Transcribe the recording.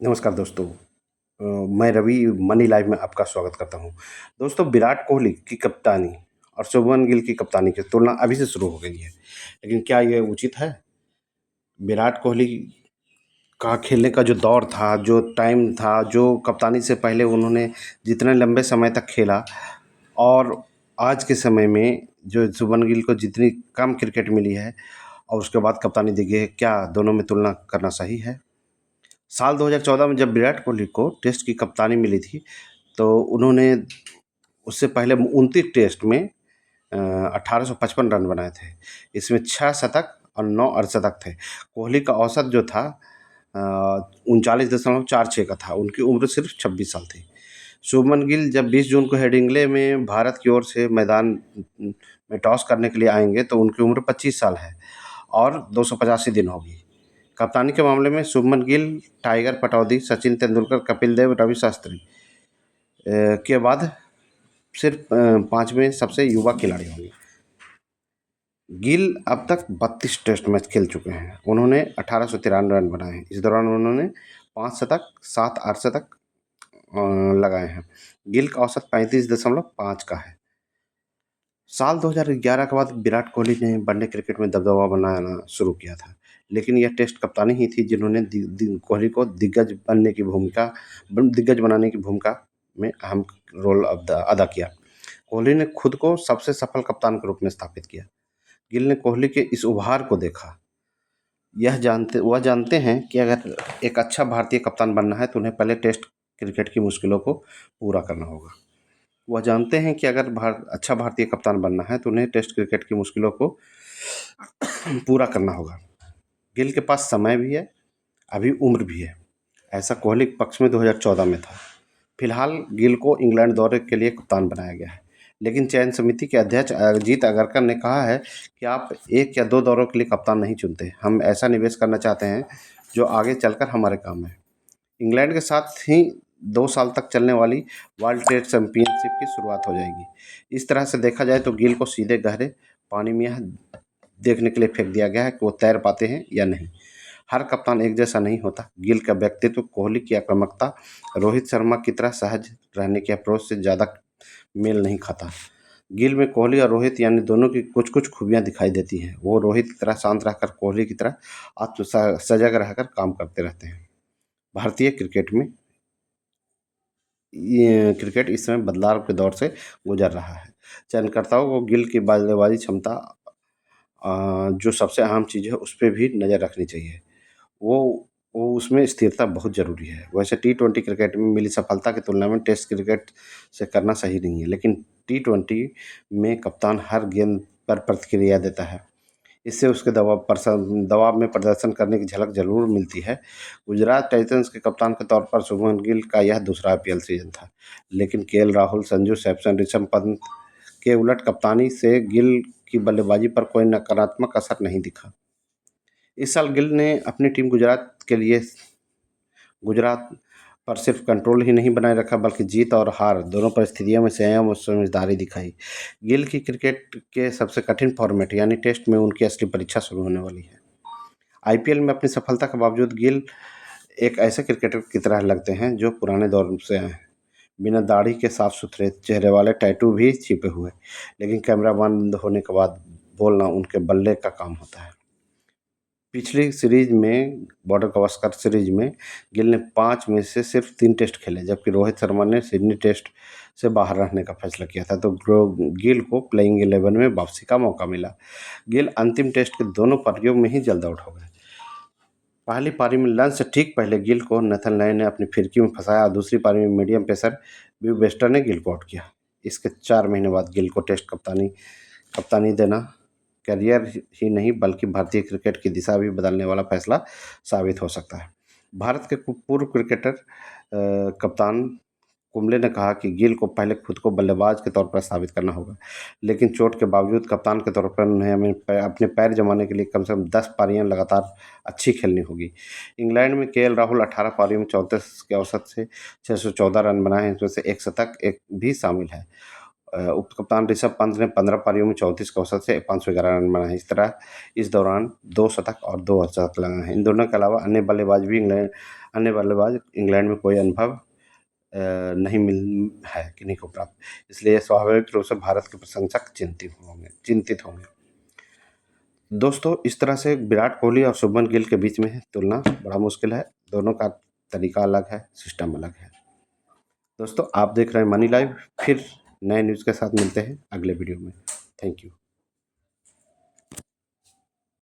नमस्कार दोस्तों। मैं रवि मनी लाइव में आपका स्वागत करता हूँ। दोस्तों, विराट कोहली की कप्तानी और शुभमन गिल की कप्तानी की तुलना अभी से शुरू हो गई है। लेकिन क्या ये उचित है? विराट कोहली का खेलने का जो दौर था, जो टाइम था, जो कप्तानी से पहले उन्होंने जितने लंबे समय तक खेला और आज के समय में जो शुभमन गिल को जितनी कम क्रिकेट मिली है और उसके बाद कप्तानी दी गई है, क्या दोनों में तुलना करना सही है? साल 2014 में जब विराट कोहली को टेस्ट की कप्तानी मिली थी, तो उन्होंने उससे पहले 29 टेस्ट में 1855 रन बनाए थे। इसमें 6 शतक और 9 अर्धशतक थे। कोहली का औसत जो था 39.46 का था। उनकी उम्र सिर्फ 26 साल थी। शुभमन गिल जब 20 जून को हेडिंग्ले में भारत की ओर से मैदान में टॉस करने के लिए आएंगे, तो उनकी उम्र 25 साल है और 285 दिन होगी। कप्तानी के मामले में शुभमन गिल, टाइगर पटौदी, सचिन तेंदुलकर, कपिल देव, रवि शास्त्री के बाद सिर्फ पाँचवें सबसे युवा खिलाड़ी होंगे। गिल अब तक 32 टेस्ट मैच खेल चुके हैं। उन्होंने 1893 रन बनाए हैं। इस दौरान उन्होंने 5 शतक, 7 अर्धशतक लगाए हैं। गिल का औसत 35.5 का है। साल 2011 के बाद विराट कोहली ने वनडे क्रिकेट में दबदबा बनाना शुरू किया था। लेकिन यह टेस्ट कप्तानी ही थी जिन्होंने कोहली को दिग्गज बनाने की भूमिका में अहम रोल अदा किया। कोहली ने खुद को सबसे सफल कप्तान के रूप में स्थापित किया। गिल ने कोहली के इस उभार को देखा। वह जानते हैं कि अगर एक अच्छा भारतीय कप्तान बनना है तो उन्हें पहले टेस्ट क्रिकेट की मुश्किलों को पूरा करना होगा। वह जानते हैं कि अगर अच्छा भारतीय कप्तान बनना है तो उन्हें टेस्ट क्रिकेट की मुश्किलों को पूरा करना होगा। गिल के पास समय भी है, अभी उम्र भी है। ऐसा कोहली के पक्ष में 2014 में था। फिलहाल गिल को इंग्लैंड दौरे के लिए कप्तान बनाया गया है। लेकिन चयन समिति के अध्यक्ष अजीत अगरकर ने कहा है कि आप 1 या 2 दौरों के लिए कप्तान नहीं चुनते। हम ऐसा निवेश करना चाहते हैं जो आगे चलकर हमारे काम है। इंग्लैंड के साथ ही 2 साल तक चलने वाली वर्ल्ड टेस्ट चैंपियनशिप की शुरुआत हो जाएगी। इस तरह से देखा जाए तो गिल को सीधे गहरे पानी में यह देखने के लिए फेंक दिया गया है कि वो तैर पाते हैं या नहीं। हर कप्तान एक जैसा नहीं होता। गिल का व्यक्तित्व कोहली की आक्रामकता, रोहित शर्मा की तरह सहज रहने की अप्रोच से ज़्यादा मेल नहीं खाता। गिल में कोहली और रोहित यानी दोनों की कुछ-कुछ खूबियाँ दिखाई देती हैं। वो रोहित की तरह शांत रहकर, कोहली की तरह सजग रहकर काम करते रहते हैं। भारतीय क्रिकेट इस समय बदलाव के दौर से गुजर रहा है। चयनकर्ताओं को गिल की बल्लेबाजी क्षमता जो सबसे अहम चीज़ है उस पे भी नज़र रखनी चाहिए। वो वो उसमें स्थिरता बहुत ज़रूरी है। वैसे टी-20 क्रिकेट में मिली सफलता की तुलना में टेस्ट क्रिकेट से करना सही नहीं है। लेकिन टी-20 में कप्तान हर गेंद पर प्रतिक्रिया देता है। इससे उसके दबाव में प्रदर्शन करने की झलक ज़रूर मिलती है। गुजरात टाइटंस के कप्तान के तौर पर शुभमन गिल का यह दूसरा आईपीएल सीज़न था। लेकिन केएल राहुल, संजू सैमसन, ऋषभ पंत के उलट कप्तानी से गिल की बल्लेबाजी पर कोई नकारात्मक असर नहीं दिखा। इस साल गिल ने अपनी टीम गुजरात पर सिर्फ कंट्रोल ही नहीं बनाए रखा बल्कि जीत और हार दोनों परिस्थितियों में संयम और समझदारी दिखाई। गिल की क्रिकेट के सबसे कठिन फॉर्मेट यानी टेस्ट में उनकी असली परीक्षा शुरू होने वाली है। आईपीएल में अपनी सफलता के बावजूद गिल एक ऐसे क्रिकेटर की तरह लगते हैं जो पुराने दौर से आए हैं। बिना दाढ़ी के साफ सुथरे चेहरे वाले, टैटू भी छिपे हुए, लेकिन कैमरा बंद होने के बाद बोलना उनके बल्ले का काम होता है। पिछली सीरीज में बॉर्डर गवास्कर सीरीज में गिल ने 5 में से सिर्फ 3 टेस्ट खेले, जबकि रोहित शर्मा ने सिडनी टेस्ट से बाहर रहने का फैसला किया था, तो गिल को प्लेइंग 11 में वापसी का मौका मिला। गिल अंतिम टेस्ट के दोनों पारियों में ही जल्द आउट हो गए। पहली पारी में लंच से ठीक पहले गिल को नेथन लायन ने अपनी फिरकी में फंसाया और दूसरी पारी में मीडियम पेसर बिव बेस्टर ने गिल को आउट किया। इसके 4 महीने बाद गिल को टेस्ट कप्तानी देना करियर ही नहीं बल्कि भारतीय क्रिकेट की दिशा भी बदलने वाला फैसला साबित हो सकता है। भारत के पूर्व क्रिकेटर कप्तान कुंबले ने कहा कि गिल को पहले खुद को बल्लेबाज के तौर पर साबित करना होगा, लेकिन चोट के बावजूद कप्तान के तौर पर उन्हें अपने पैर जमाने के लिए कम से कम 10 पारियां लगातार अच्छी खेलनी होगी। इंग्लैंड में केएल राहुल 18 पारियों में 34 के औसत से 614 रन बनाए हैं, इसमें से 1 शतक एक भी शामिल है। उप कप्तान ऋषभ पंत ने 15 पारियों में 34 के औसत से 511 रन बनाए। इस दौरान 2 शतक और 2 अर्धशतक लगाए हैं। इन दोनों के अलावा अन्य बल्लेबाज इंग्लैंड में कोई अनुभव नहीं मिल है किन्हीं को प्राप्त, इसलिए स्वाभाविक रूप से भारत के प्रशंसक चिंतित होंगे। दोस्तों, इस तरह से विराट कोहली और शुभमन गिल के बीच में तुलना बड़ा मुश्किल है। दोनों का तरीका अलग है, सिस्टम अलग है। दोस्तों, आप देख रहे हैं मनी लाइव। फिर नए न्यूज़ के साथ मिलते हैं अगले वीडियो में। Thank you.